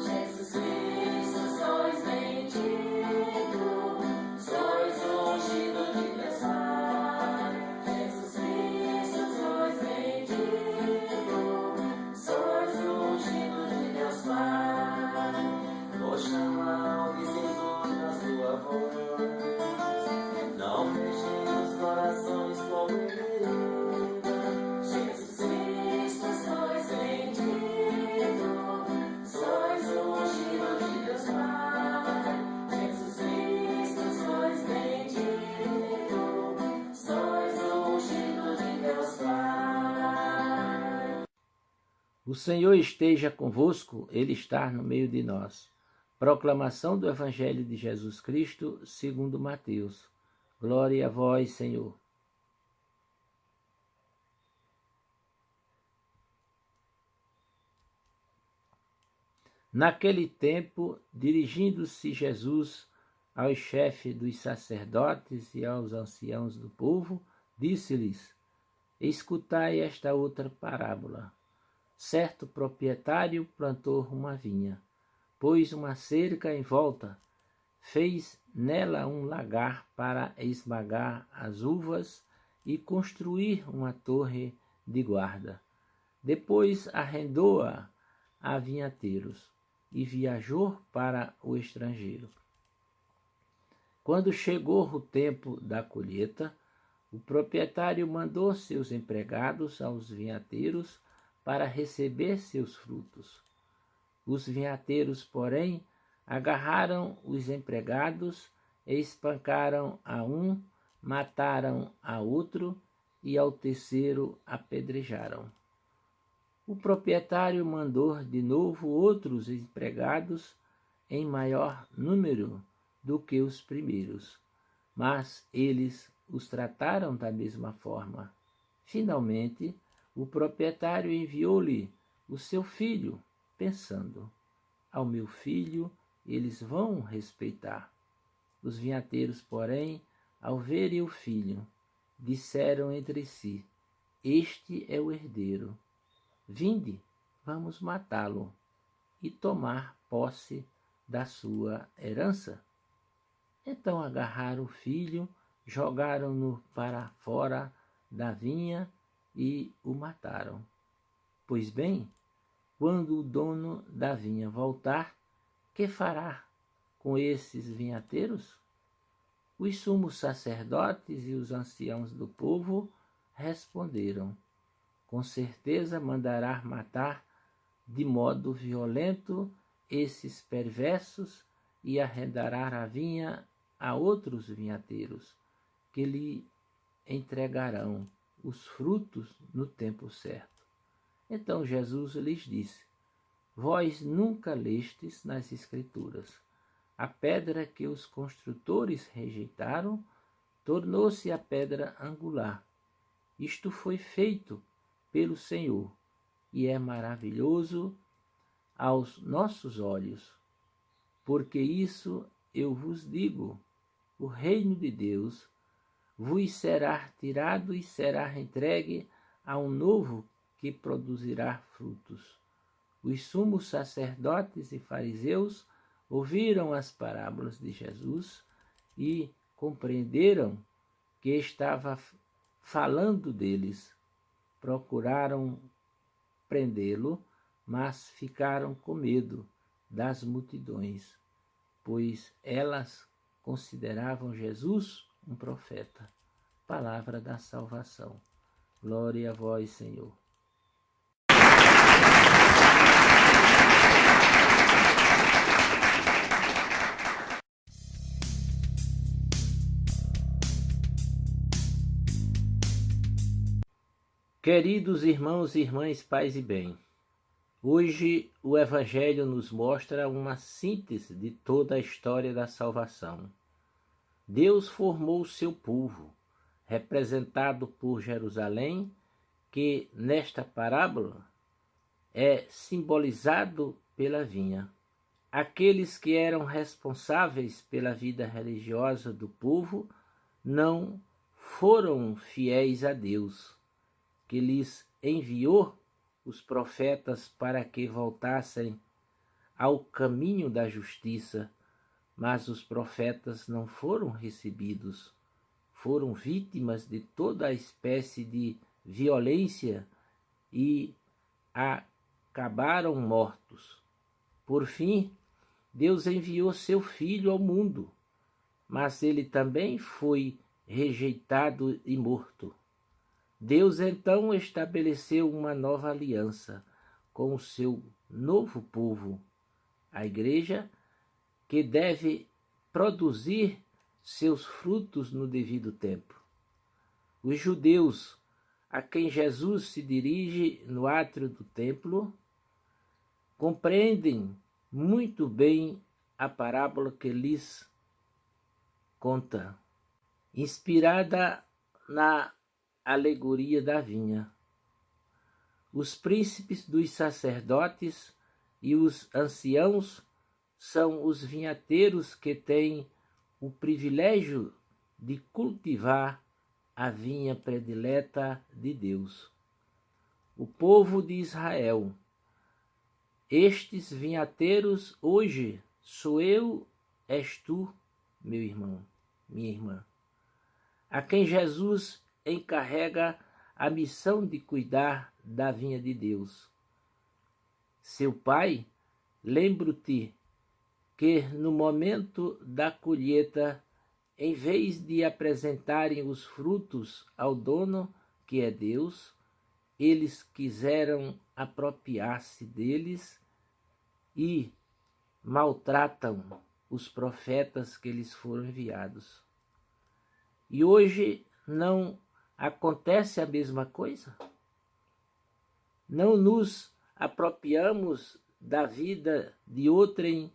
Jesus Cristo, sois bendito, sois ungido de Deus Pai. Jesus Cristo, sois bendito, sois ungido de Deus Pai. Vou chamar, ouvis a sua voz, não fechem os corações como querido. Jesus Cristo, sois bendito, sois ungido de Deus Pai. Jesus Cristo, sois bendito, sois ungido de Deus Pai. O Senhor esteja convosco, Ele está no meio de nós. Proclamação do Evangelho de Jesus Cristo, segundo Mateus. Glória a vós, Senhor. Naquele tempo, dirigindo-se Jesus aos chefes dos sacerdotes e aos anciãos do povo, disse-lhes: escutai esta outra parábola. Certo proprietário plantou uma vinha, pôs uma cerca em volta, fez nela um lagar para esmagar as uvas e construir uma torre de guarda. Depois arrendou-a a vinhateiros e viajou para o estrangeiro. Quando chegou o tempo da colheita, o proprietário mandou seus empregados aos vinhateiros para receber seus frutos. Os vinhateiros, porém, agarraram os empregados, espancaram a um, mataram a outro e ao terceiro apedrejaram. O proprietário mandou de novo outros empregados em maior número do que os primeiros, mas eles os trataram da mesma forma. Finalmente, o proprietário enviou-lhe o seu filho, pensando: ao meu filho eles vão respeitar. Os vinhateiros, porém, ao verem o filho, disseram entre si: este é o herdeiro. Vinde, vamos matá-lo e tomar posse da sua herança. Então agarraram o filho, jogaram-no para fora da vinha e o mataram. Pois bem, quando o dono da vinha voltar, que fará com esses vinhateiros? Os sumos sacerdotes e os anciãos do povo responderam: com certeza mandará matar de modo violento esses perversos e arrendará a vinha a outros vinhateiros, que lhe entregarão os frutos no tempo certo. Então Jesus lhes disse: vós nunca lestes nas Escrituras: a pedra que os construtores rejeitaram tornou-se a pedra angular. Isto foi feito pelo Senhor e é maravilhoso aos nossos olhos. Porque isso eu vos digo: o reino de Deus vos será tirado e será entregue a um novo que produzirá frutos. Os sumos sacerdotes e fariseus ouviram as parábolas de Jesus e compreenderam que estava falando deles. Procuraram prendê-lo, mas ficaram com medo das multidões, pois elas consideravam Jesus um profeta. Palavra da salvação. Glória a vós, Senhor. Queridos irmãos e irmãs, paz e bem, hoje o Evangelho nos mostra uma síntese de toda a história da salvação. Deus formou o seu povo, representado por Jerusalém, que nesta parábola é simbolizado pela vinha. Aqueles que eram responsáveis pela vida religiosa do povo não foram fiéis a Deus, que lhes enviou os profetas para que voltassem ao caminho da justiça, mas os profetas não foram recebidos. Foram vítimas de toda a espécie de violência e acabaram mortos. Por fim, Deus enviou seu Filho ao mundo, mas ele também foi rejeitado e morto. Deus então estabeleceu uma nova aliança com o seu novo povo, a Igreja, que deve produzir seus frutos no devido tempo. Os judeus, a quem Jesus se dirige no átrio do templo, compreendem muito bem a parábola que lhes conta, inspirada na alegoria da vinha. Os príncipes dos sacerdotes e os anciãos são os vinhateiros que têm o privilégio de cultivar a vinha predileta de Deus. O povo de Israel. Estes vinhateiros hoje sou eu, és tu, meu irmão, minha irmã, a quem Jesus encarrega a missão de cuidar da vinha de Deus. Seu pai, lembro-te que no momento da colheita, em vez de apresentarem os frutos ao dono, que é Deus, eles quiseram apropriar-se deles e maltratam os profetas que lhes foram enviados. E hoje não acontece a mesma coisa? Não nos apropriamos da vida de outrem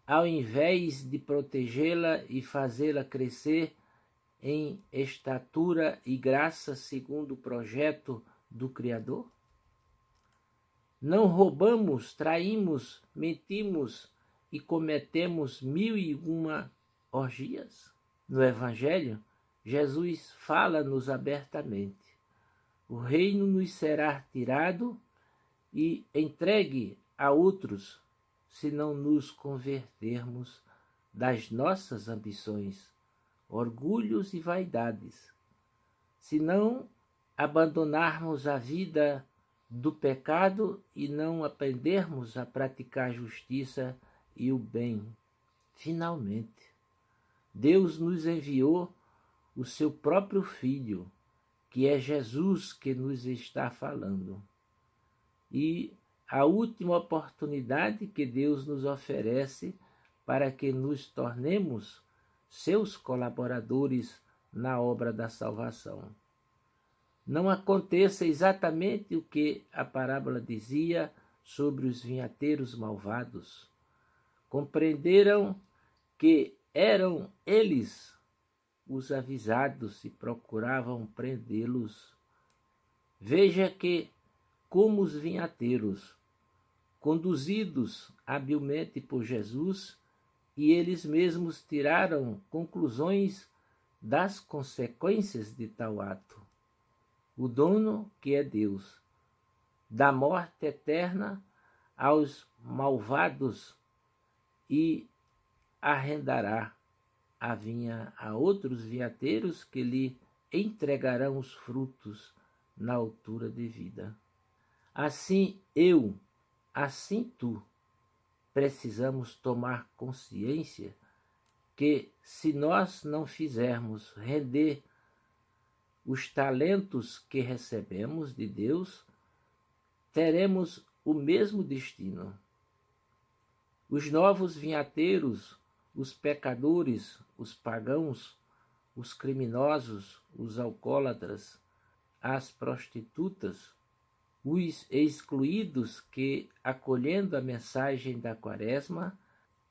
ao invés de protegê-la e fazê-la crescer em estatura e graça segundo o projeto do Criador? Não roubamos, traímos, mentimos e cometemos 1001 orgias? No Evangelho, Jesus fala-nos abertamente: o reino nos será tirado e entregue a outros se não nos convertermos das nossas ambições, orgulhos e vaidades, se não abandonarmos a vida do pecado e não aprendermos a praticar a justiça e o bem. Finalmente, Deus nos enviou o seu próprio Filho, que é Jesus que nos está falando. E a última oportunidade que Deus nos oferece para que nos tornemos seus colaboradores na obra da salvação. Não aconteça exatamente o que a parábola dizia sobre os vinhateiros malvados. Compreenderam que eram eles os avisados e procuravam prendê-los. Veja que, como os vinhateiros, conduzidos habilmente por Jesus, e eles mesmos tiraram conclusões das consequências de tal ato. O dono, que é Deus, dá morte eterna aos malvados e arrendará a vinha a outros vinhateiros que lhe entregarão os frutos na altura devida. Assim eu, assim tu, precisamos tomar consciência que, se nós não fizermos render os talentos que recebemos de Deus, teremos o mesmo destino. Os novos vinhateiros, os pecadores, os pagãos, os criminosos, os alcoólatras, as prostitutas, os excluídos que, acolhendo a mensagem da Quaresma,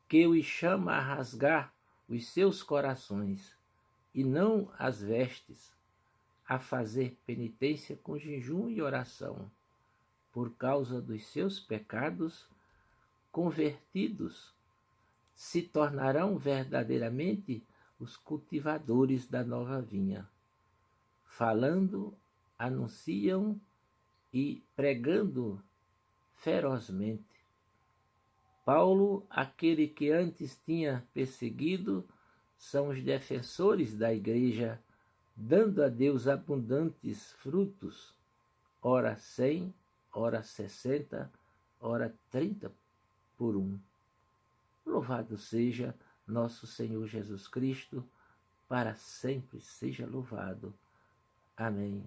que os chama a rasgar os seus corações, e não as vestes, a fazer penitência com jejum e oração, por causa dos seus pecados, convertidos, se tornarão verdadeiramente os cultivadores da nova vinha. Falando, anunciam e pregando ferozmente, Paulo, aquele que antes tinha perseguido, são os defensores da igreja, dando a Deus abundantes frutos, ora 100, ora 60, ora 30 por um. Louvado seja nosso Senhor Jesus Cristo, para sempre seja louvado. Amém.